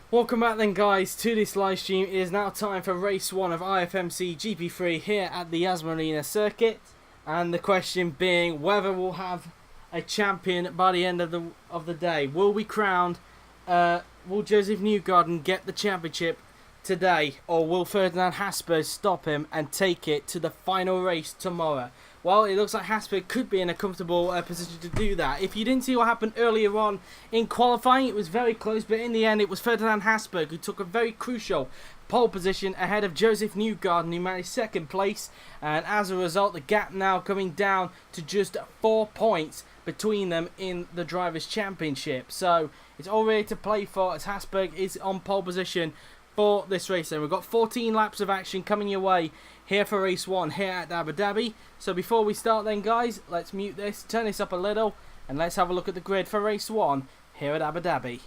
Welcome back then guys to this live stream. It is now time for race 1 of IFMC GP3 here at the Yas Marina Circuit, and the question being whether we'll have a champion by the end of the day. Will we crowned? Will Josef Newgarden get the championship today, or will Ferdinand Habsburg stop him and take it to the final race tomorrow? Well, it looks like Habsburg could be in a comfortable position to do that. If you didn't see what happened earlier on in qualifying, it was very close, but in the end it was Ferdinand Habsburg who took a very crucial pole position ahead of Josef Newgarden, who managed second place, and as a result the gap now coming down to just 4 points between them in the Drivers' Championship. So it's all ready to play for as Habsburg is on pole position for this race. And we've got 14 laps of action coming your way here for race 1 here at Abu Dhabi. So before we start then guys, let's mute this, turn this up a little, and let's have a look at the grid for race 1 here at Abu Dhabi.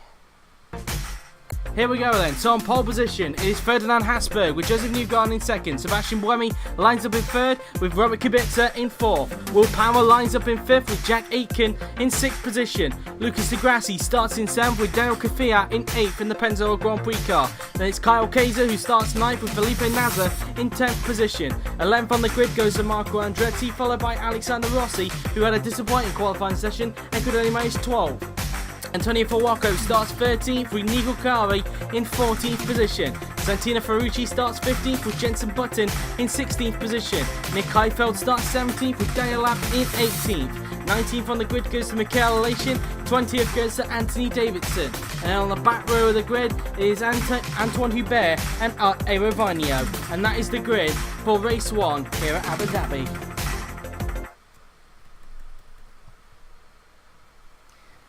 Here we go then. So on pole position it is Ferdinand Habsburg with Josef Newgarden in second. Sébastien Buemi lines up in third with Robert Kubica in fourth. Will Power lines up in fifth with Jack Aitken in sixth position. Lucas Di Grassi starts in seventh with Daniil Kvyat in eighth in the Pennzoil Grand Prix car. Then it's Kyle Kaiser who starts ninth with Felipe Nasr in 10th position. 11th on the grid goes to Marco Andretti, followed by Alexander Rossi, who had a disappointing qualifying session and could only manage 12th. Antonio Fawako starts 13th with Nigel Kari in 14th position. Santino Ferrucci starts 15th with Jenson in 16th position. Nick Heidfeld starts 17th with Daniil in 18th. 19th on the grid goes to Michael Elation, 20th goes to Anthony Davidson. And on the back row of the grid is Antoine Hubert and Aerovagno. And that is the grid for race 1 here at Abu Dhabi.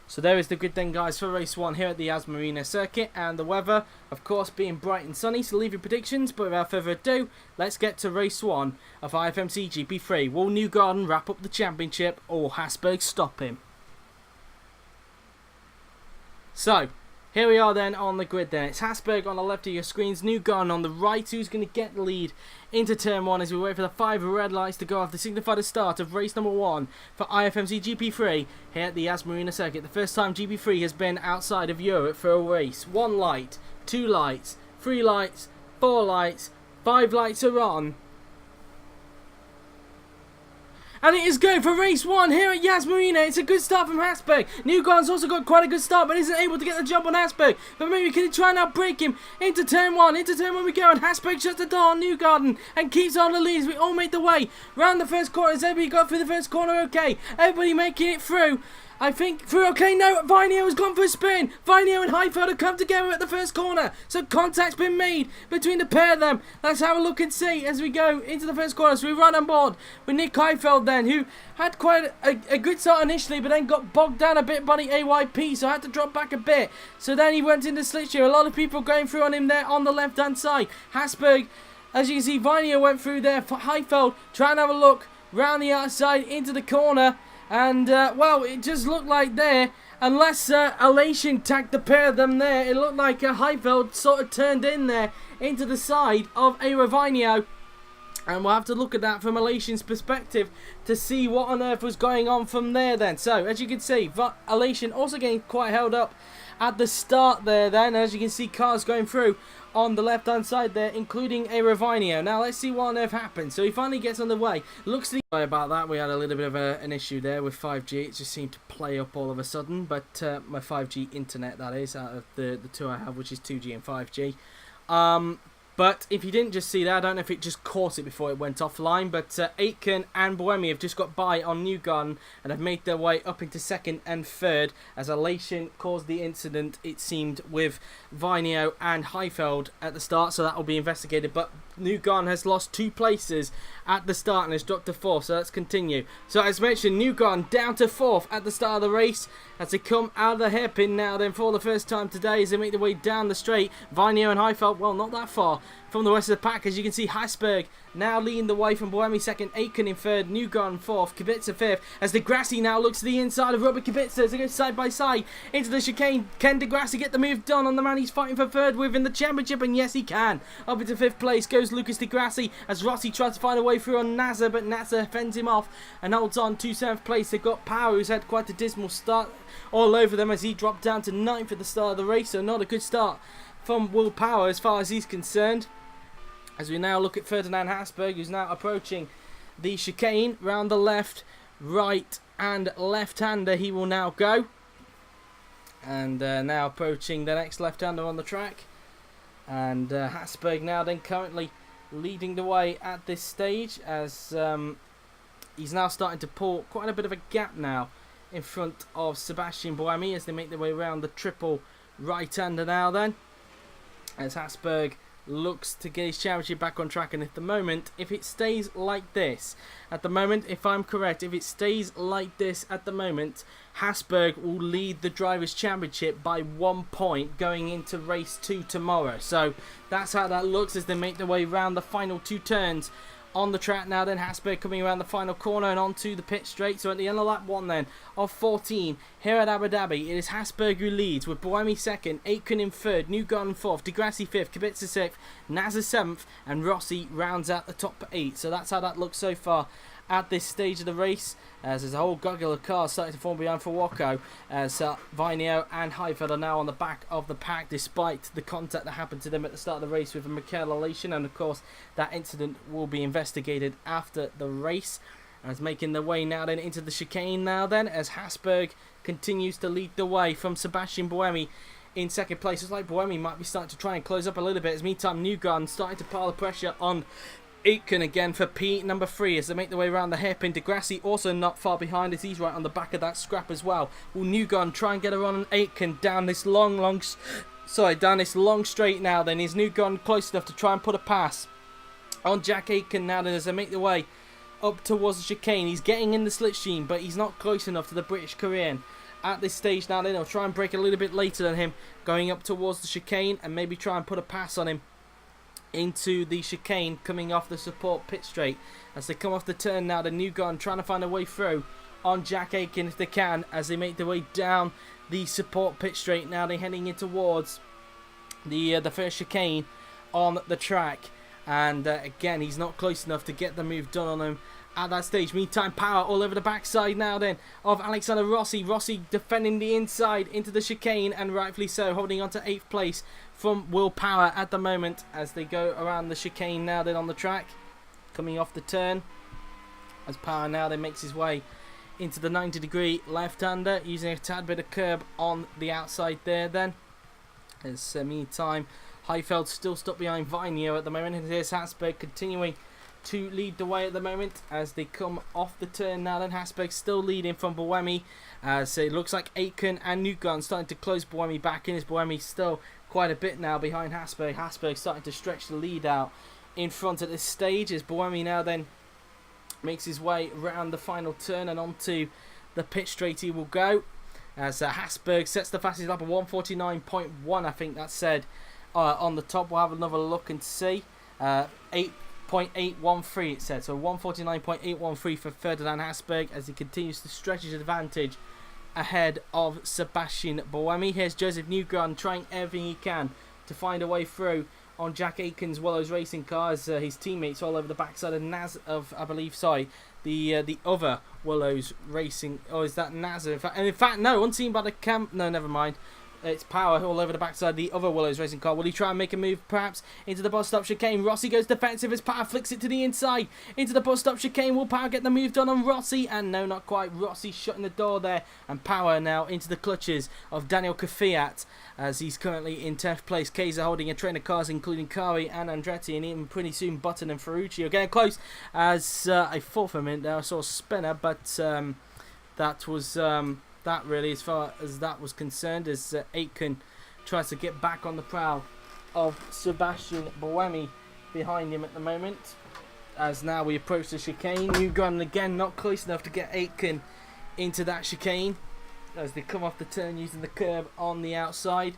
So there is the grid then guys for race 1 here at the Yas Marina Circuit, and the weather of course being bright and sunny, so leave your predictions, but without further ado, let's get to race 1 of IFMC GP3. Will Newgarden wrap up the championship or will Habsburg stop him? So, here we are then on the grid then. It's Habsburg on the left of your screens, Newgarden on the right, who's going to get the lead into turn 1 as we wait for the 5 red lights to go off to signify the start of race number 1 for IFMC GP3 here at the Yas Marina Circuit. The first time GP3 has been outside of Europe for a race. 1 light, 2 lights, 3 lights, 4 lights, 5 lights are on. And it is going for race 1 here at Yas Marina. It's a good start from Habsburg. Newgarden's also got quite a good start, but isn't able to get the jump on Habsburg. But maybe can he try and outbreak him into turn 1. Into turn 1 we go, and Habsburg shuts the door on Newgarden and keeps on the lead as we all make the way round the first corner. Has everybody got through the first corner okay? Everybody making it through. I think through okay. No, Vinio has gone for a spin. Vinio and Heidfeld have come together at the first corner. So contact's been made between the pair of them. Let's have a look and see as we go into the first corner. So we run on board with Nick Heidfeld then, who had quite a good start initially, but then got bogged down a bit by the AYP, so had to drop back a bit. So then he went into Slitcher. A lot of people going through on him there on the left hand side. Habsburg, as you can see, Vinio went through there. Heidfeld trying to have a look round the outside into the corner. And, well, it just looked like there, unless Elation tagged the pair of them there, it looked like Heidfeld sort of turned in there into the side of Aerovagno. And we'll have to look at that from Elation's perspective to see what on earth was going on from there then. So, as you can see, Elation also getting quite held up at the start there then. As you can see, cars going through on the left hand side there, including Aerovagno. Now let's see what on earth happens. So he finally gets on the way. Looks sorry about that, we had a little bit of an issue there with 5G. It just seemed to play up all of a sudden, but my 5G internet, that is, out of the two I have, which is 2G and 5G. But if you didn't just see that, I don't know if it just caught it before it went offline, but Aitken and Buemi have just got by on Newgarden and have made their way up into second and third as Elation caused the incident, it seemed, with Vinio and Heidfeld at the start, so that will be investigated. But Newgarden has lost 2 places at the start and has dropped to 4th, so let's continue. So as mentioned, Newgarden down to 4th at the start of the race as they come out of the hairpin now then for the first time today as they make their way down the straight. Vinio and Heidfeld, well, not that far from the rest of the pack. As you can see, Habsburg now leading the way from Buemi second, Aitken in third, Newgarden fourth, Kubica fifth, as Di Grassi now looks to the inside of Robert Kubica as they go side by side into the chicane. Can Di Grassi get the move done on the man he's fighting for third with in the championship? And yes, he can. Up into 5th place goes Lucas Di Grassi as Rossi tries to find a way through on Nasr, but Nasr fends him off and holds on to 7th place. They've got Power, who's had quite a dismal start all over them as he dropped down to 9th at the start of the race, so not a good start from Will Power as far as he's concerned. As we now look at Ferdinand Habsburg, who's now approaching the chicane round the left, right and left-hander he will now go. And now approaching the next left-hander on the track. And Habsburg now then currently leading the way at this stage, as he's now starting to pull quite a bit of a gap now in front of Sébastien Buemi as they make their way around the triple right-hander now then. As Habsburg looks to get his championship back on track, and at the moment, if it stays like this, at the moment, if I'm correct, if it stays like this at the moment, Habsburg will lead the Drivers' Championship by 1 point going into race 2 tomorrow. So that's how that looks as they make their way around the final 2 turns on the track now then. Habsburg coming around the final corner and onto the pit straight. So at the end of lap 1 then of 14 here at Abu Dhabi, it is Habsburg who leads with Buemi second, Aitken in third, Newgarden fourth, Grassi fifth, Kubica sixth, Nasr seventh, and Rossi rounds out the top 8. So that's how that looks so far at this stage of the race, as there's a whole gaggle of cars starting to form behind for Waco, as Vinio and Heidfeld are now on the back of the pack, despite the contact that happened to them at the start of the race with a Michael elation, and of course that incident will be investigated after the race. As making their way now then into the chicane now then, as Habsburg continues to lead the way from Sébastien Buemi in second place. It's like Buemi might be starting to try and close up a little bit, as meantime Newgarden starting to pile the pressure on Aitken again for P number 3 as they make their way around the hairpin. Grassi also not far behind as he's right on the back of that scrap as well. Will Newgarden try and get her on Aitken down this long straight now then? Is Newgarden close enough to try and put a pass on Jack Aitken now then as they make their way up towards the chicane? He's getting in the slipstream, but he's not close enough to the British Korean at this stage now then. He'll try and break a little bit later than him going up towards the chicane and maybe try and put a pass on him into the chicane coming off the support pit straight. As they come off the turn now, the Newgarden trying to find a way through on Jack Aitken if they can, as they make their way down the support pit straight now. They're heading in towards the first chicane on the track, and again he's not close enough to get the move done on him at that stage. Meantime, power all over the backside now then of Alexander Rossi. Rossi defending the inside into the chicane, and rightfully so, holding on to 8th place from Will Power at the moment as they go around the chicane now then on the track, coming off the turn. As Power now then makes his way into the 90-degree left-hander, using a tad bit of curb on the outside there then. As meantime, Heidfeld still stuck behind Vinio at the moment, and here's Habsburg continuing to lead the way at the moment as they come off the turn now then. Habsburg still leading from Buemi, so it looks like Aitken and Newgarden starting to close Buemi back in, as Buemi still quite a bit now behind Habsburg. Habsburg starting to stretch the lead out in front at this stage, as Buemi now then makes his way around the final turn and onto the pit straight he will go, as Habsburg sets the fastest lap of 149.1, I think that said on the top. We'll have another look and see. 8.813 it said, so 149.813 for Ferdinand Habsburg as he continues to stretch his advantage ahead of Sébastien Buemi. Here's Josef Newgarden trying everything he can to find a way through on Jack Aitken's Willows racing car, as his teammates all over the backside of the other Willows racing, or is that Nasr? In fact, no, unseen by the cam. No, never mind. It's Power all over the backside, the other Willows racing car. Will he try and make a move perhaps into the bus stop chicane? Rossi goes defensive as Power flicks it to the inside into the bus stop chicane. Will Power get the move done on Rossi? And no, not quite. Rossi shutting the door there, and Power now into the clutches of Daniil Kvyat as he's currently in 10th place. Kaiser holding a train of cars including Kari and Andretti, and even pretty soon Button and Ferrucci are getting close, as I thought for a minute there I saw a spinner, but that was that really as far as that was concerned, as Aitken tries to get back on the prowl of Sébastien Buemi behind him at the moment. As now we approach the chicane, Newgarden again not close enough to get Aitken into that chicane as they come off the turn using the curb on the outside.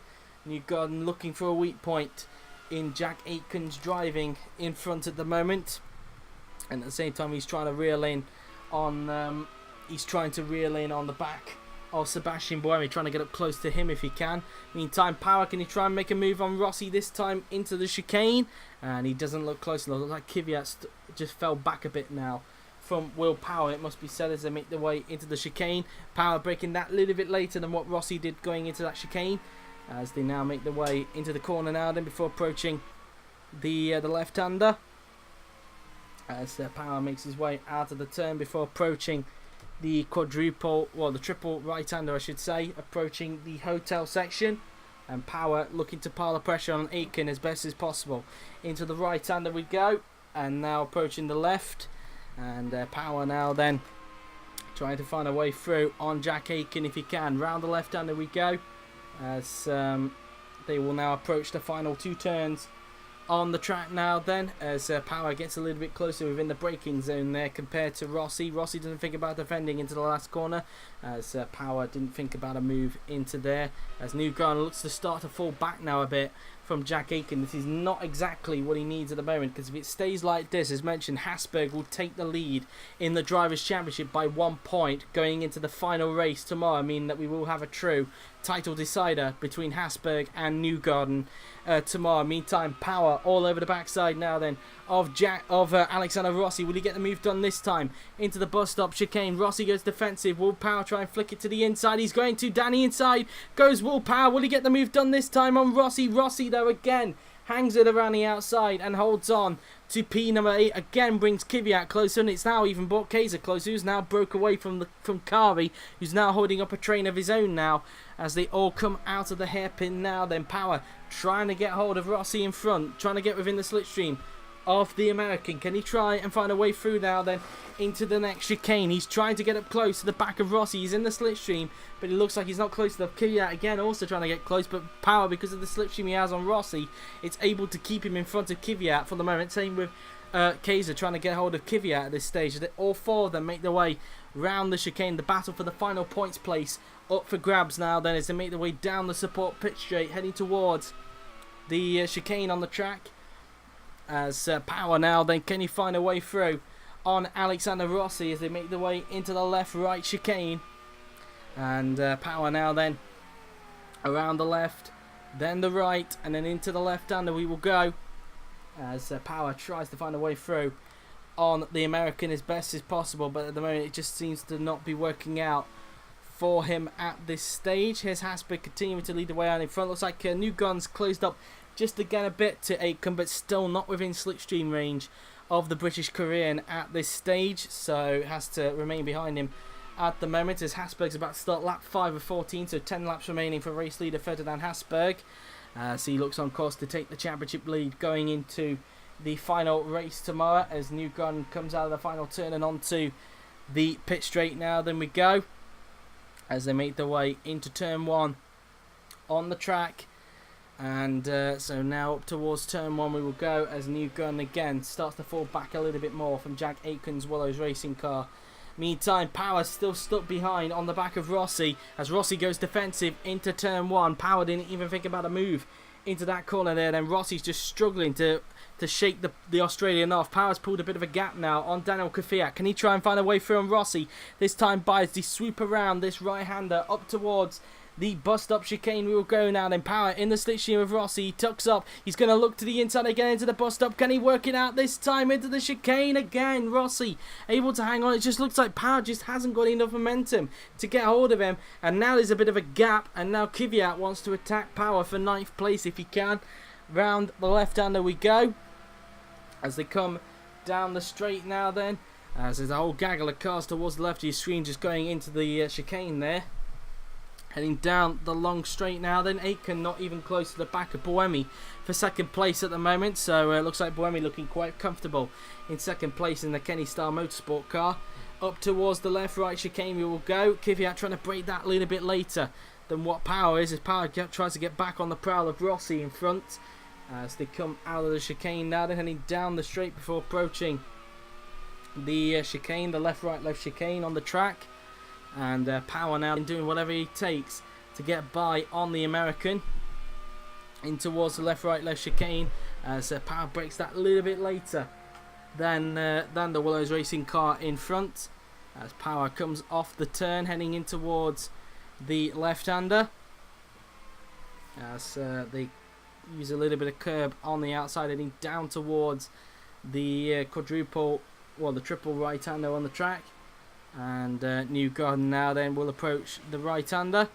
Newgarden looking for a weak point in Jack Aitken's driving in front at the moment, and at the same time he's trying to reel in on the back of Sébastien Buemi, trying to get up close to him if he can. Meantime, Power, can he try and make a move on Rossi this time into the chicane? And he doesn't look close enough. Looks like Kvyat just fell back a bit now from Will Power, it must be said, as they make their way into the chicane. Power breaking that a little bit later than what Rossi did going into that chicane. as they now make their way into the corner now then before approaching the left-hander. As Power makes his way out of the turn before approaching the the triple right-hander I should say, approaching the hotel section. And Power looking to pile the pressure on Aitken as best as possible. Into the right-hander we go, and now approaching the left. And Power now then trying to find a way through on Jack Aitken if he can. Round the left-hander we go, as they will now approach the final 2 turns on the track now then, as Power gets a little bit closer within the braking zone there compared to Rossi. Rossi doesn't think about defending into the last corner, as Power didn't think about a move into there, as Newgarden looks to start to fall back now a bit from Jack Aitken. This is not exactly what he needs at the moment, because if it stays like this, as mentioned, Habsburg will take the lead in the Drivers' Championship by 1 point going into the final race tomorrow, meaning that we will have a true title decider between Habsburg and Newgarden tomorrow. Meantime, Power all over the backside now then of Alexander Rossi. Will he get the move done this time? Into the bus stop chicane. Rossi goes defensive. Will Power try and flick it to the inside? He's going to. Danny inside. Goes Will Power. Will he get the move done this time on Rossi? Rossi though again hangs it around the outside and holds on to P number 8. Again brings Kvyat closer, and it's now even brought Kaiser closer, who's now broke away from Kari, who's now holding up a train of his own now, as they all come out of the hairpin now. Then Power trying to get hold of Rossi in front, trying to get within the slipstream of the American. Can he try and find a way through now then into the next chicane? He's trying to get up close to the back of Rossi. He's in the slipstream, but it looks like he's not close enough. Kvyat again also trying to get close, but Power, because of the slipstream he has on Rossi, it's able to keep him in front of Kvyat for the moment. Same with Kaiser trying to get hold of Kvyat at this stage. All 4 of them make their way round the chicane. The battle for the final points place up for grabs now then, as they make their way down the support pit straight, heading towards the chicane on the track. As Power now then, can he find a way through on Alexander Rossi as they make their way into the left-right chicane. And Power now then around the left, then the right, and then into the left-hander we will go, as Power tries to find a way through on the American as best as possible, but at the moment it just seems to not be working out for him at this stage. Here's Habsburg continuing to lead the way out in front. Looks like Newgarden's closed up just again a bit to Aitken, but still not within slipstream range of the British Korean at this stage, so has to remain behind him at the moment, as Habsburg's about to start lap 5 of 14, so 10 laps remaining for race leader Ferdinand Habsburg. So he looks on course to take the championship lead going into the final race tomorrow, as Newgarden comes out of the final turn and onto the pit straight now. Then we go, as they make their way into turn 1 on the track. And so now up towards turn 1 we will go, as Newgarden again starts to fall back a little bit more from Jack Aitken's Willows racing car. Meantime, Power still stuck behind on the back of Rossi, as Rossi goes defensive into turn 1. Power didn't even think about a move into that corner there. Then Rossi's just struggling to shake the Australian off. Power's pulled a bit of a gap now on Daniil Kvyat. Can he try and find a way through on Rossi? This time by as they sweep around this right-hander up towards the bus stop chicane we will go now. Then Power in the slipstream of Rossi. He tucks up. He's going to look to the inside again into the bus stop. Can he work it out this time into the chicane again? Rossi able to hang on. It just looks like Power just hasn't got enough momentum to get hold of him. And now there's a bit of a gap. And now Kvyat wants to attack Power for 9th place if he can. Round the left-hander we go, as they come down the straight now then. As there's a whole gaggle of cars towards the left of your screen just going into the chicane there. Heading down the long straight now then. Aitken not even close to the back of Buemi for 2nd place at the moment. So it looks like Buemi looking quite comfortable in 2nd place in the Kennystar Motorsport car. Up towards the left-right chicane we will go. Kvyat trying to break that a little bit later than what Power is, as Power tries to get back on the prowl of Rossi in front. As they come out of the chicane now, they're heading down the straight before approaching the chicane, the left-right-left chicane on the track. And Power now doing whatever he takes to get by on the American in towards the left-right-left chicane, as Power breaks that a little bit later than the Willows racing car in front, as Power comes off the turn heading in towards the left-hander, as they use a little bit of curb on the outside heading down towards the triple right-hander on the track. And Newgarden now then will approach the right-hander,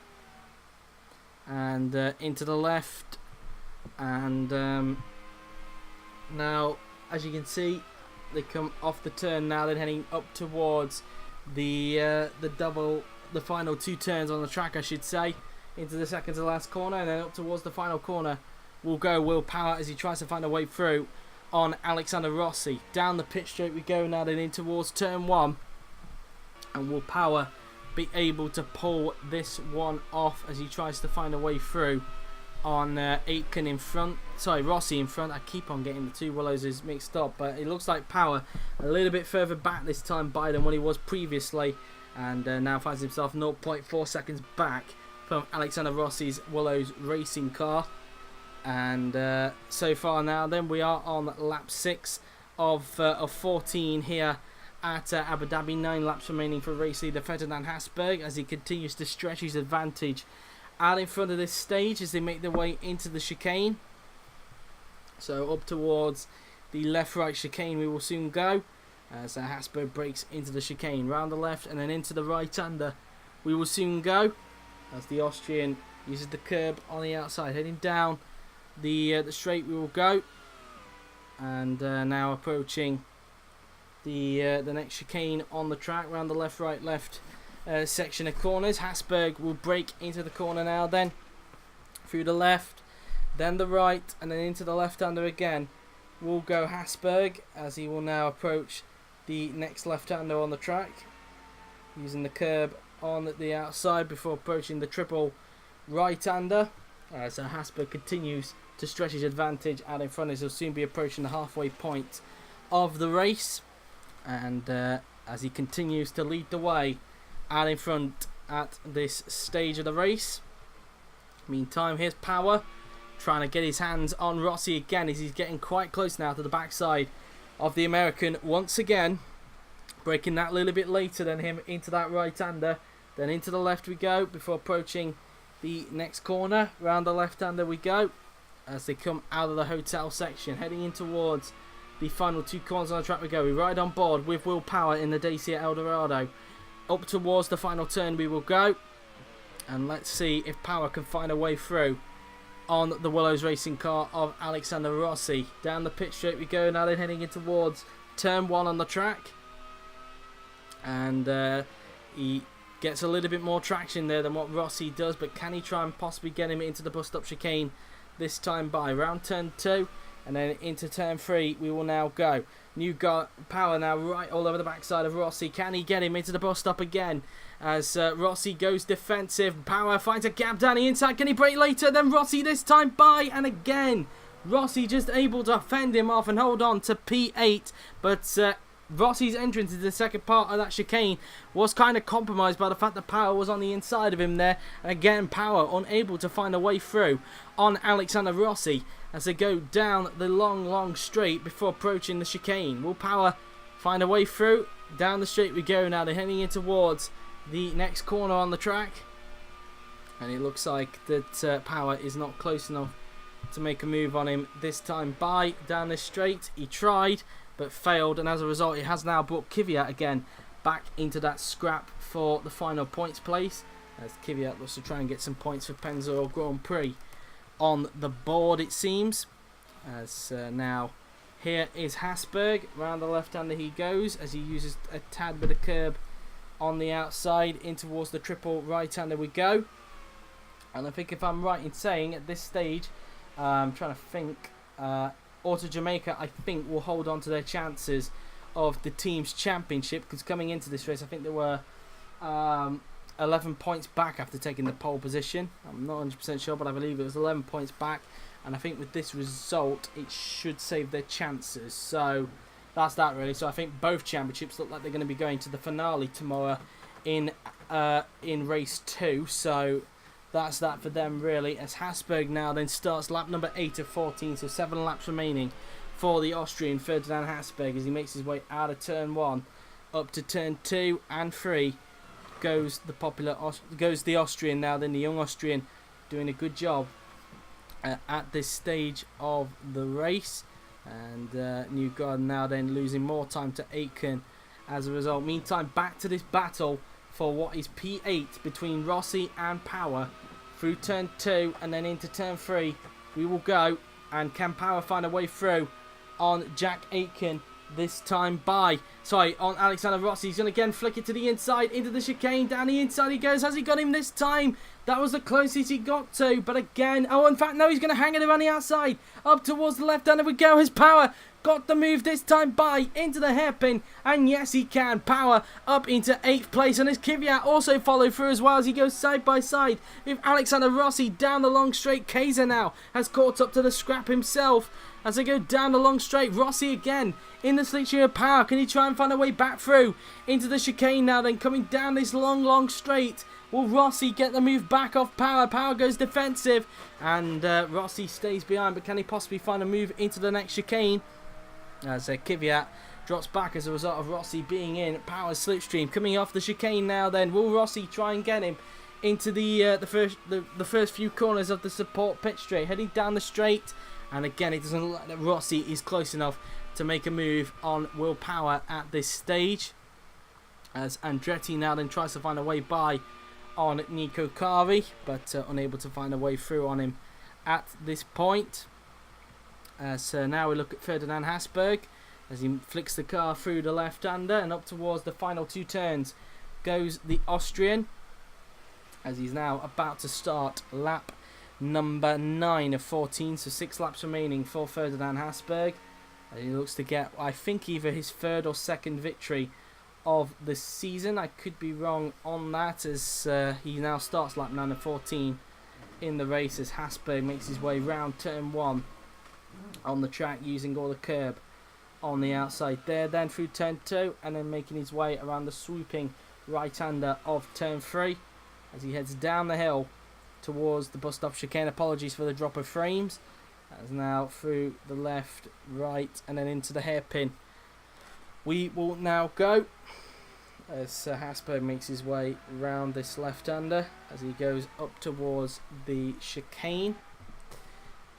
and into the left, and now as you can see they come off the turn now, then heading up towards the final 2 turns on the track, I should say, into the second to last corner, and then up towards the final corner will go Will Power as he tries to find a way through on Alexander Rossi. Down the pit straight we go now, then in towards turn 1, and Will Power be able to pull this one off as he tries to find a way through on Aitken in front. Sorry, Rossi in front. I keep on getting the 2 Willows mixed up, but it looks like Power a little bit further back this time by than what he was previously, and now finds himself 0.4 seconds back from Alexander Rossi's Willows racing car. And so far now then we are on lap 6 of 14 here at Abu Dhabi. 9 laps remaining for race leader Ferdinand Habsburg as he continues to stretch his advantage out in front of this stage as they make their way into the chicane. So up towards the left-right chicane we will soon go as Habsburg breaks into the chicane. Round the left and then into the right-hander we will soon go as the Austrian uses the curb on the outside. Heading down the straight we will go, and now approaching the next chicane on the track. Round the left section of corners, Habsburg will break into the corner now, then through the left, then the right, and then into the left-hander again will go Habsburg as he will now approach the next left-hander on the track, using the curb on the outside before approaching the triple right-hander. So Habsburg continues to stretch his advantage out in front as he'll soon be approaching the halfway point of the race, and as he continues to lead the way out in front at this stage of the race. Meantime, here's Power trying to get his hands on Rossi again as he's getting quite close now to the backside of the American once again, breaking that little bit later than him into that right-hander. Then into the left we go before approaching the next corner. Round the left-hander we go as they come out of the hotel section, heading in towards the final 2 corners on the track we go. We ride on board with Will Power in the Dacia Dorado. Up towards the final turn we will go, and let's see if Power can find a way through on the Willows racing car of Alexander Rossi. Down the pit straight we go now, then heading in towards turn 1 on the track, and he gets a little bit more traction there than what Rossi does, but can he try and possibly get him into the bus stop chicane this time by? Round turn 2 and then into turn 3 we will now go. Power now right all over the backside of Rossi. Can he get him into the bus stop again as Rossi goes defensive? Power finds a gap down the inside. Can he break later? Then Rossi this time by, and again Rossi just able to fend him off and hold on to P8, but Rossi's entrance into the second part of that chicane was kind of compromised by the fact that Power was on the inside of him there. And again, Power unable to find a way through on Alexander Rossi as they go down the long straight before approaching the chicane. Will Power find a way through? Down the straight we go now. They're heading in towards the next corner on the track, and it looks like that Power is not close enough to make a move on him this time by. Down this straight he tried but failed, and as a result he has now brought Kvyat again back into that scrap for the final points place, as Kvyat looks to try and get some points for Pennzoil Grand Prix on the board, it seems. As now here is Habsburg. Round the left-hander he goes as he uses a tad bit of curb on the outside. In towards the triple right-hander we go, and I think if I'm right in saying at this stage, I'm trying to think, Auto Jamaica I think will hold on to their chances of the team's championship, because coming into this race I think they were 11 points back after taking the pole position. I'm not 100% sure, but I believe it was 11 points back, and I think with this result it should save their chances. So that's that really. So I think both championships look like they're going to be going to the finale tomorrow in race 2. So that's that for them really, as Habsburg now then starts lap number 8 of 14, so 7 laps remaining for the Austrian Ferdinand Habsburg as he makes his way out of turn 1 up to turn 2 and 3 goes the Austrian now, then the young Austrian doing a good job at this stage of the race, and Newgarden now then losing more time to Aitken as a result. Meantime, back to this battle for what is P8 between Rossi and Power through turn 2 and then into turn 3 we will go. And can Power find a way through on Jack Aitken this time on Alexander Rossi. He's going to again flick it to the inside into the chicane. Down the inside he goes. Has he got him this time? That was the closest he got to, but again, in fact no, he's going to hang it around the outside up towards the left hander we go. His Power got the move this time into the hairpin, and yes he can. Power up into 8th place, and his Kvyat also followed through as well as he goes side by side with Alexander Rossi down the long straight. Kaiser now has caught up to the scrap himself as they go down the long straight. Rossi again in the slipstream of Power. Can he try and find a way back through into the chicane now, then coming down this long straight? Will Rossi get the move back off Power? Power goes defensive, and Rossi stays behind, but can he possibly find a move into the next chicane? As Kvyat drops back as a result of Rossi being in Power's slipstream. Coming off the chicane now then, will Rossi try and get him into the first few corners of the support pit straight? Heading down the straight, and again it doesn't look like that Rossi is close enough to make a move on Will Power at this stage. As Andretti now then tries to find a way by on Nico Carvi, but unable to find a way through on him at this point. So now we look at Ferdinand Habsburg as he flicks the car through the left-hander, and up towards the final 2 turns goes the Austrian, as he's now about to start lap number 9 of 14, so 6 laps remaining for Ferdinand Habsburg. And he looks to get, I think, either his 3rd or 2nd victory of the season. I could be wrong on that, as he now starts lap 9 of 14 in the race as Habsburg makes his way round turn 1 on the track, using all the curb on the outside there, then through turn 2, and then making his way around the swooping right-hander of turn 3 as he heads down the hill towards the bus stop chicane. Apologies for the drop of frames. As now through the left, right, and then into the hairpin we will now go, as Habsburg makes his way round this left-hander as he goes up towards the chicane.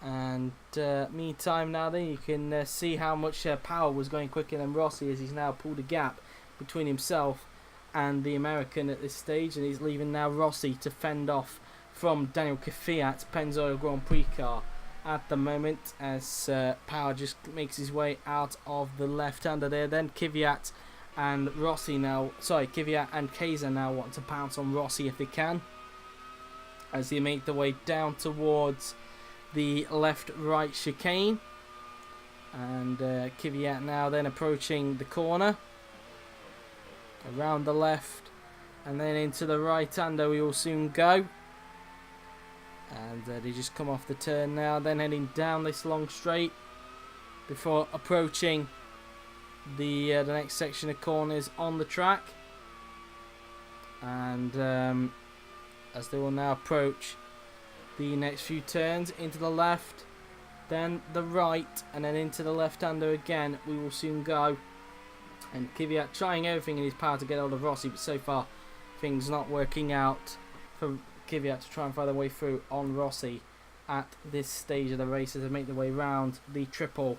And meantime now then, you can see how much Power was going quicker than Rossi, as he's now pulled a gap between himself and the American at this stage, and he's leaving now Rossi to fend off from Daniil Kvyat, Pennzoil Grand Prix car at the moment, as Power just makes his way out of the left-hander there. Then Kvyat and Kvyat and Kaiser now want to pounce on Rossi if they can, as they make their way down towards the left-right chicane. And Kvyat now then approaching the corner around the left, and then into the right-hander we will soon go. And they just come off the turn now, then heading down this long straight before approaching the next section of corners on the track. And as they will now approach the next few turns, into the left, then the right, and then into the left-hander again, we will soon go. And Kvyat trying everything in his power to get hold of Rossi, but so far things not working out for Kvyat to try and find their way through on Rossi at this stage of the race, as they make their way round the triple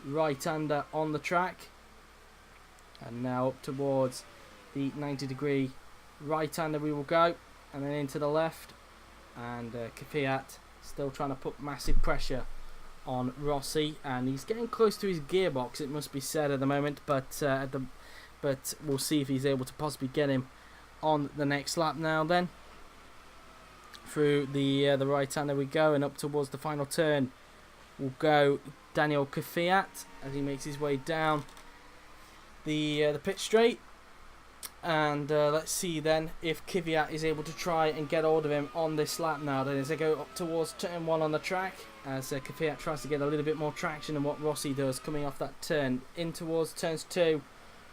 right-hander on the track. And now up towards the 90-degree right-hander we will go, and then into the left. And Kvyat still trying to put massive pressure on Rossi, and he's getting close to his gearbox, it must be said, at the moment, but we'll see if he's able to possibly get him on the next lap now then. Through the right-hander we go, and up towards the final turn will go Daniil Kvyat as he makes his way down the pit straight. And let's see then if Kvyat is able to try and get hold of him on this lap now then, as they go up towards turn 1 on the track, as Kvyat tries to get a little bit more traction than what Rossi does coming off that turn. In towards turns 2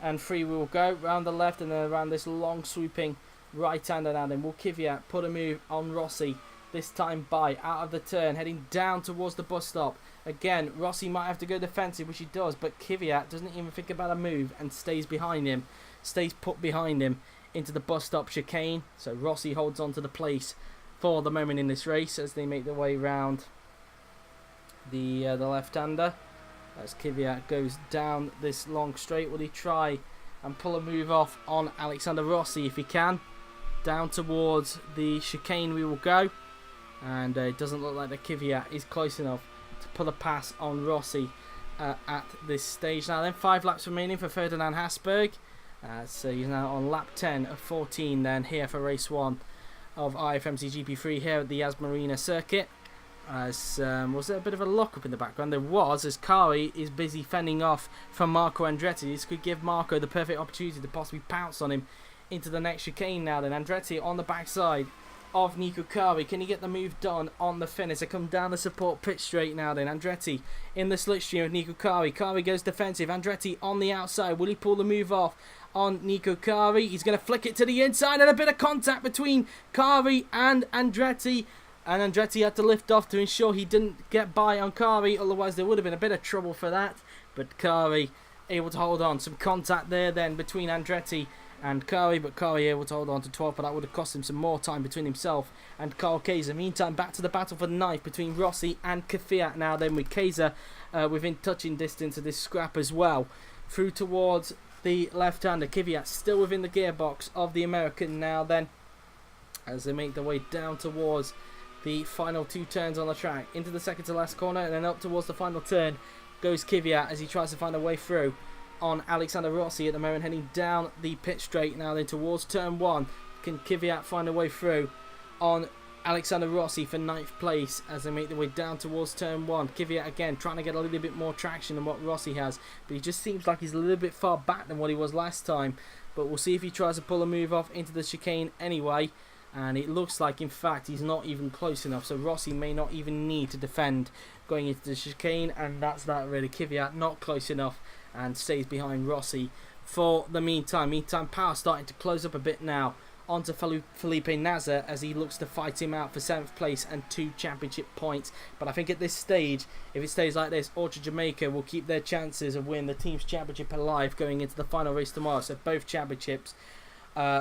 and 3 we will go round the left, and then around this long swooping right-hander now then will Kvyat put a move on Rossi, this time out of the turn, heading down towards the bus stop. Again, Rossi might have to go defensive, which he does, but Kvyat doesn't even think about a move and stays put behind him into the bus stop chicane. So Rossi holds on to the place for the moment in this race as they make their way round the left-hander, as Kvyat goes down this long straight. Will he try and pull a move off on Alexander Rossi if he can? Down towards the chicane we will go, and it doesn't look like the Kvyat is close enough to pull a pass on Rossi at this stage. Now then, 5 laps remaining for Ferdinand Habsburg. So he's now on lap 10 of 14 then here for race 1 of IFMC GP3 here at the Yas Marina Circuit. Was there a bit of a lock-up in the background? There was, as Kari is busy fending off from Marco Andretti. This could give Marco the perfect opportunity to possibly pounce on him into the next chicane now then. Andretti on the backside of Nico Kari. Can he get the move done on the finish? They come down the support pit straight now then. Andretti in the slipstream of Nico Kari. Kari goes defensive. Andretti on the outside. Will he pull the move off on Nico Kari? He's going to flick it to the inside, and a bit of contact between Kari and Andretti. And Andretti had to lift off to ensure he didn't get by on Kari, otherwise there would have been a bit of trouble for that. But Kari able to hold on. Some contact there then between Andretti and Kari, but Kari able to hold on to 12th, but that would have cost him some more time between himself and Carl Kaiser. Meantime, back to the battle for the 9th between Rossi and Kvyat now then, with Kaiser within touching distance of this scrap as well. Through towards the left-hander, Kvyat still within the gearbox of the American now then, as they make their way down towards the final 2 turns on the track. Into the second to last corner, and then up towards the final turn goes Kvyat as he tries to find a way through on Alexander Rossi at the moment, heading down the pit straight now then towards turn 1. Can Kvyat find a way through on Alexander Rossi for 9th place as they make their way down towards turn 1. Kvyat again trying to get a little bit more traction than what Rossi has, but he just seems like he's a little bit far back than what he was last time. But we'll see if he tries to pull a move off into the chicane anyway. And it looks like, in fact, he's not even close enough. So Rossi may not even need to defend going into the chicane. And that's that really. Kvyat not close enough and stays behind Rossi for the meantime. Meantime, power starting to close up a bit now onto Felipe Nasr as he looks to fight him out for 7th place and 2 championship points. But I think at this stage, if it stays like this, Ultra Jamaica will keep their chances of winning the team's championship alive going into the final race tomorrow. So both championships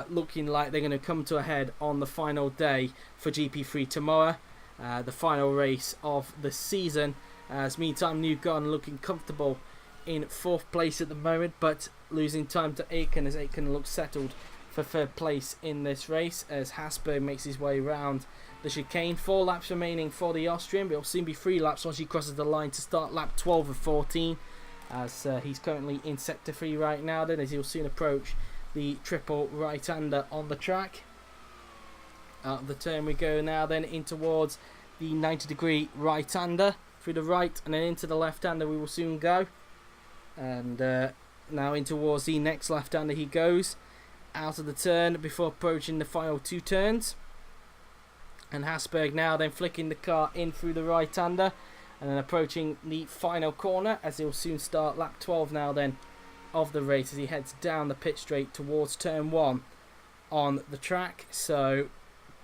looking like they're going to come to a head on the final day for GP3 tomorrow, the final race of the season. As meantime, Newgarden looking comfortable in 4th place at the moment, but losing time to Aitken as Aitken looks settled for 3rd place in this race as Habsburg makes his way round the chicane. 4 laps remaining for the Austrian, but it'll soon be 3 laps once he crosses the line to start lap 12 of 14, as he's currently in sector 3 right now then, as he'll soon approach the triple right-hander on the track. Out of the turn we go now then in towards the 90-degree right-hander through the right, and then into the left-hander we will soon go. And now in towards the next left-hander he goes. Out of the turn before approaching the final 2 turns. And Habsburg now then flicking the car in through the right-hander and then approaching the final corner as he'll soon start lap 12 now then of the race as he heads down the pit straight towards turn 1 on the track. So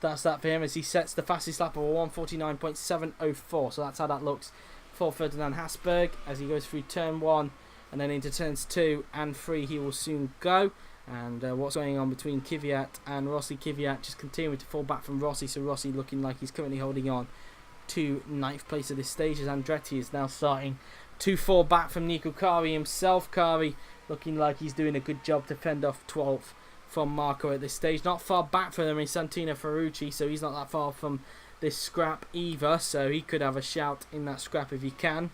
that's that for him as he sets the fastest lap of a 1:49.704. So that's how that looks for Ferdinand Habsburg as he goes through turn 1 and then into turns 2 and 3 he will soon go. And what's going on between Kvyat and Rossi? Kvyat just continuing to fall back from Rossi, so Rossi looking like he's currently holding on to 9th place at this stage as Andretti is now starting to fall back from Nico Kari himself. Kari looking like he's doing a good job to fend off 12th from Marco at this stage. Not far back from him is Santino Ferrucci, so he's not that far from this scrap either, so he could have a shout in that scrap if he can.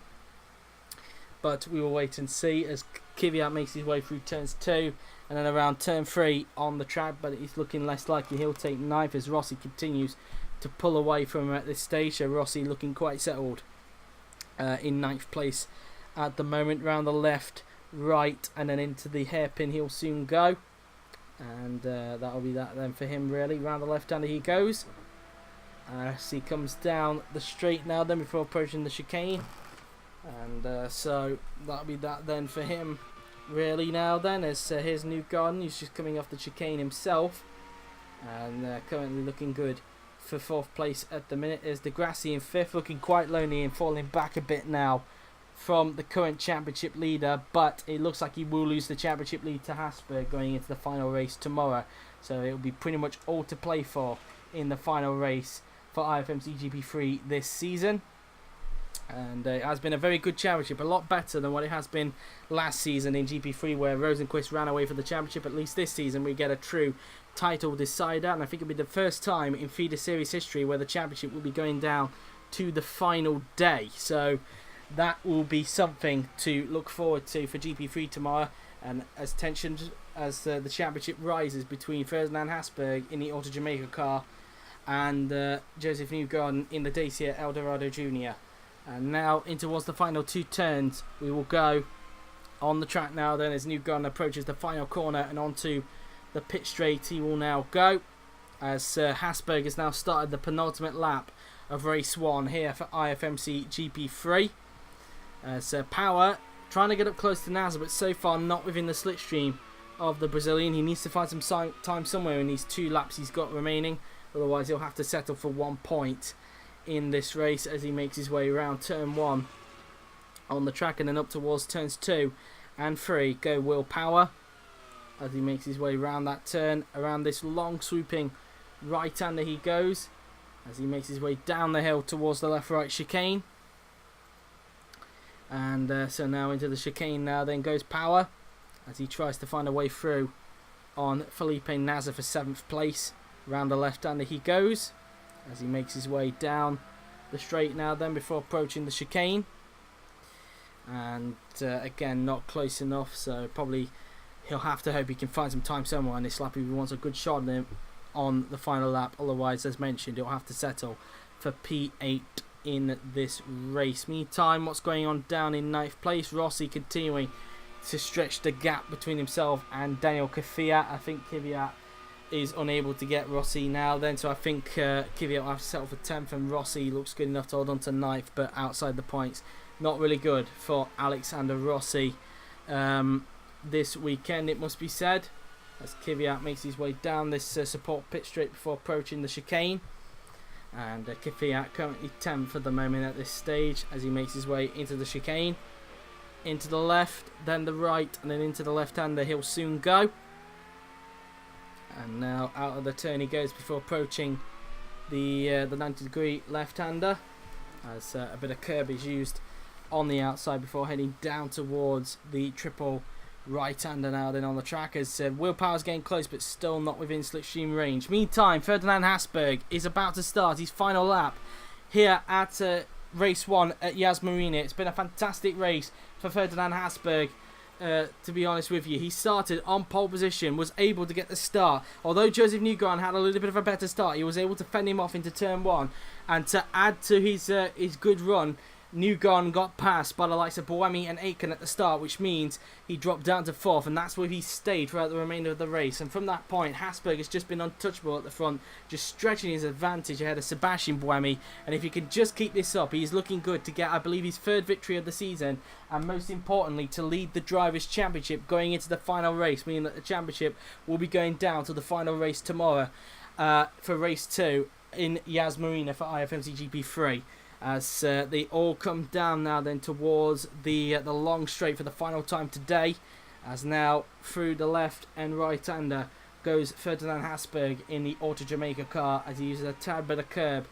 But we will wait and see as Kvyat makes his way through turns 2 and then around turn 3 on the track, but it's looking less likely he'll take 9th as Rossi continues to pull away from him at this stage. So Rossi looking quite settled in 9th place at the moment. Round the left, right, and then into the hairpin he'll soon go, and that'll be that then for him really. Round the left-hander he goes as he comes down the straight now then before approaching the chicane, and so that'll be that then for him really now then, as here's Newgarden, he's just coming off the chicane himself and currently looking good for 4th place at the minute. As the Grassi in 5th, looking quite lonely and falling back a bit now from the current championship leader, but it looks like he will lose the championship lead to Habsburg going into the final race tomorrow, so it will be pretty much all to play for in the final race for IFMC GP3 this season. And it has been a very good championship, a lot better than what it has been last season in GP3, where Rosenqvist ran away for the championship. At least this season we get a true title decider, and I think it'll be the first time in feeder series history where the championship will be going down to the final day. So that will be something to look forward to for GP3 tomorrow. And as tensions as the championship rises between Ferdinand Habsburg in the Auto Jamaica car and Josef Newgarden in the Dacia Dorado Jr. And now in towards the final 2 turns we will go on the track now. Then as Newgarden approaches the final corner and onto the pit straight, he will now go as Habsburg has now started the penultimate lap of race 1 here for IFMC GP3. As Power trying to get up close to Nasr, but so far not within the slipstream of the Brazilian. He needs to find some time somewhere in these 2 laps he's got remaining, otherwise he'll have to settle for 1 point in this race as he makes his way around turn 1 on the track, and then up towards turns 2 and 3 go Will Power as he makes his way around that turn. Around this long swooping right-hander he goes as he makes his way down the hill towards the left-right chicane. And so now into the chicane now then goes Power as he tries to find a way through on Felipe Nasr for 7th place. Round the left-hander he goes as he makes his way down the straight now then before approaching the chicane. And again not close enough, so probably he'll have to hope he can find some time somewhere on this lap if he wants a good shot on him on the final lap. Otherwise, as mentioned, he'll have to settle for P8 in this race. Meantime, what's going on down in 9th place? Rossi continuing to stretch the gap between himself and Daniil Kvyat. I think Kvyat is unable to get Rossi now then, so I think Kvyat will have to settle for 10th, and Rossi looks good enough to hold on to 9th, but outside the points. Not really good for Alexander Rossi this weekend, it must be said, as Kvyat makes his way down this support pit straight before approaching the chicane. And Kvyat currently 10th at the moment at this stage as he makes his way into the chicane. Into the left, then the right, and then into the left-hander he'll soon go. And now out of the turn he goes before approaching the 90-degree left-hander, as a bit of curb is used on the outside before heading down towards the triple right-hander now then on the track, as Will Power's getting close but still not within slipstream range. Meantime, Ferdinand Habsburg is about to start his final lap here at race 1 at Yas Marina. It's been a fantastic race for Ferdinand Habsburg. To be honest with you, he started on pole position, was able to get the start. Although Josef Newgarden had a little bit of a better start, he was able to fend him off into turn 1, and to add to his good run, Newgarden got passed by the likes of Buemi and Aitken at the start, which means he dropped down to 4th, and that's where he stayed throughout the remainder of the race. And from that point, Habsburg has just been untouchable at the front, just stretching his advantage ahead of Sébastien Buemi. And if he can just keep this up, he's looking good to get, I believe, his 3rd victory of the season, and most importantly, to lead the Drivers' Championship going into the final race, meaning that the championship will be going down to the final race tomorrow for race 2 in Yas Marina for IFMC GP3. As they all come down now then towards the long straight for the final time today, as now through the left and right-hander goes Ferdinand Habsburg in the Auto Jamaica car, as he uses a tad bit of curb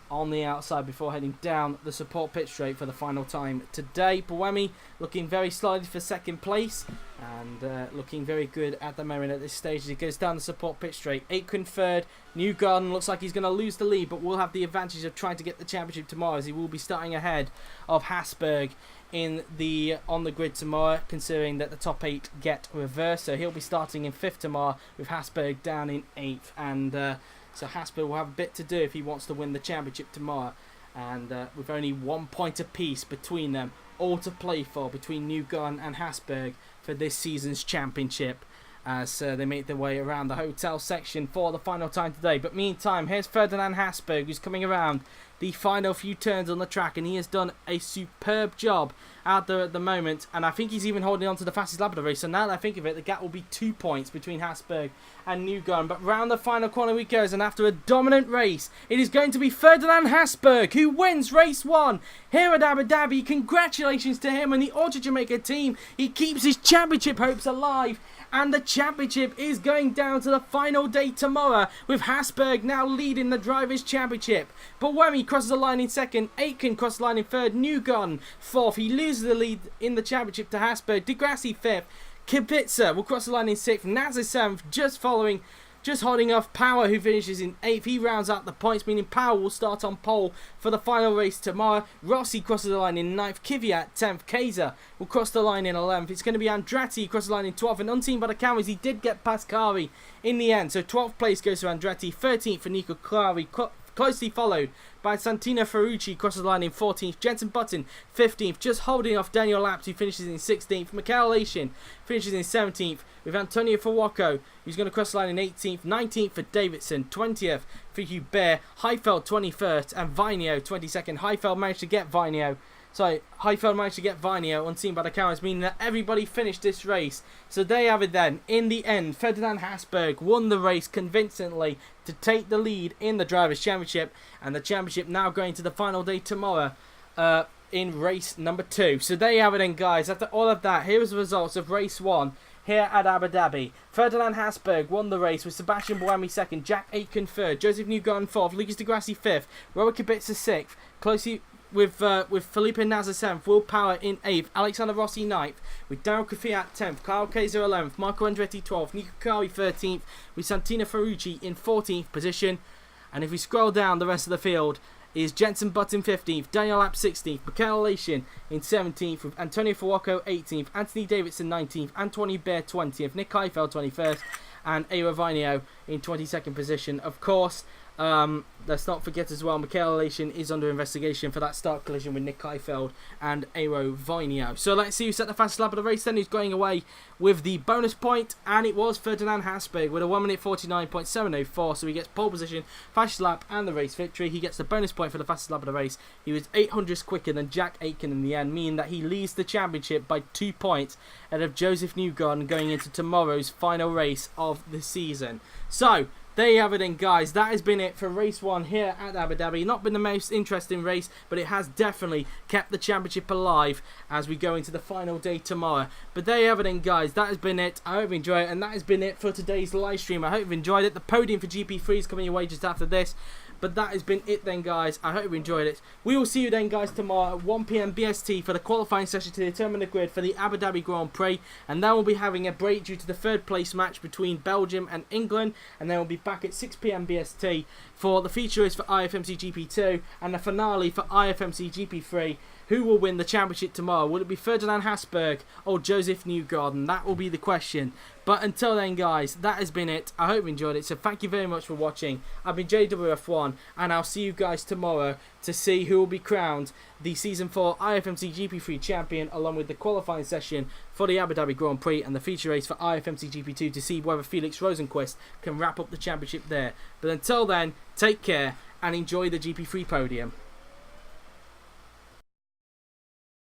on the outside before heading down the support pit straight for the final time today. Buemi looking very slightly for 2nd place, and looking very good at the moment at this stage as he goes down the support pit straight. Aitken 3rd. Newgarden looks like he's going to lose the lead, but will have the advantage of trying to get the championship tomorrow, as he will be starting ahead of Habsburg on the grid tomorrow, considering that the top 8 get reversed. So he'll be starting in 5th tomorrow with Habsburg down in 8th, and so Habsburg will have a bit to do if he wants to win the championship tomorrow. And with only 1 point apiece between them, all to play for between Newgarden and Habsburg for this season's championship, as they make their way around the hotel section for the final time today. But meantime, here's Ferdinand Habsburg, who's coming around the final few turns on the track, and he has done a superb job out there at the moment, and I think he's even holding on to the fastest lap of the race. So now that I think of it, the gap will be 2 points between Habsburg and Newgarden. But round the final corner he goes, and after a dominant race, it is going to be Ferdinand Habsburg who wins race 1 here at Abu Dhabi. Congratulations to him and the Auto Jamaica team. He keeps his championship hopes alive And the championship is going down to the final day tomorrow, with Habsburg now leading the Drivers' Championship. Buemi crosses the line in second, Aitken crosses the line in third, Newgarden fourth. He loses the lead in the championship to Habsburg. Grassi fifth, Kubica will cross the line in sixth, Nasr seventh, just holding off Power, who finishes in 8th. He rounds out the points, meaning Power will start on pole for the final race tomorrow. Rossi crosses the line in 9th. Kvyat 10th. Kaiser will cross the line in 11th. It's going to be Andretti crosses the line in 12th. And unseen by the cameras, he did get past Kari in the end. So 12th place goes to Andretti. 13th for Nico Kari, closely followed by Santino Ferrucci, crosses the line in 14th. Jenson 15th, just holding off Daniil, who finishes in 16th. Michael finishes in 17th, with Antonio Fuoco, who's going to cross the line in 18th. 19th for Davidson, 20th for Hubert, Heidfeld 21st, and Vinio 22nd. Heidfeld managed to get Vinio unseen by the cameras, meaning that everybody finished this race. So there you have it then. In the end, Ferdinand Habsburg won the race convincingly to take the lead in the Drivers' Championship, and the championship now going to the final day tomorrow in race number 2. So there you have it then, guys. After all of that, here is the results of race 1 here at Abu Dhabi. Ferdinand Habsburg won the race with Sébastien Buemi second, Jack Aitken third, Josef Newgarden fourth, Lucas Di Grassi fifth, Robert Kubica sixth, closely with Felipe and Nasr 7th, Will Power in 8th, Alexander Rossi 9th, with Daryl Kvyat 10th, Kyle Kaiser 11th, Marco Andretti 12th, Nico Kari 13th, with Santino Ferrucci in 14th position. And if we scroll down the rest of the field, is Jenson 15th, Daniil 16th, Michael in 17th, with Antonio Fuoco 18th, Anthony Davidson 19th, Antoine Bear 20th, Nick Heidfeld 21st, and Eero Vinio in 22nd position. Of course, let's not forget as well, Michael is under investigation for that start collision with Nick Heidfeld and Eero Vinio. So let's see who set the fastest lap of the race then, who's going away with the bonus point, and it was Ferdinand Habsburg with a 1 minute 49.704, so he gets pole position, fastest lap, and the race victory. He gets the bonus point for the fastest lap of the race. He was 800ths quicker than Jack Aitken in the end, meaning that he leads the championship by 2 points ahead of Josef Newgarden going into tomorrow's final race of the season. So there you have it then, guys. That has been it for race 1 here at Abu Dhabi. Not been the most interesting race, but it has definitely kept the championship alive as we go into the final day tomorrow. But there you have it then, guys. That has been it. I hope you enjoyed it, and that has been it for today's live stream. I hope you've enjoyed it. The podium for GP3 is coming your way just after this. But that has been it then, guys. I hope you enjoyed it. We will see you then, guys, tomorrow at 1 PM BST for the qualifying session to determine the grid for the Abu Dhabi Grand Prix. And then we'll be having a break due to the 3rd place match between Belgium and England. And then we'll be back at 6 PM BST for the feature race for IFMC GP2 and the finale for IFMC GP3. Who will win the championship tomorrow? Will it be Ferdinand Habsburg or Josef Newgarden? That will be the question. But until then, guys, that has been it. I hope you enjoyed it. So thank you very much for watching. I've been JWF1, and I'll see you guys tomorrow to see who will be crowned the Season 4 IFMC GP3 champion, along with the qualifying session for the Abu Dhabi Grand Prix and the feature race for IFMC GP2 to see whether Felix Rosenquist can wrap up the championship there. But until then, take care and enjoy the GP3 podium.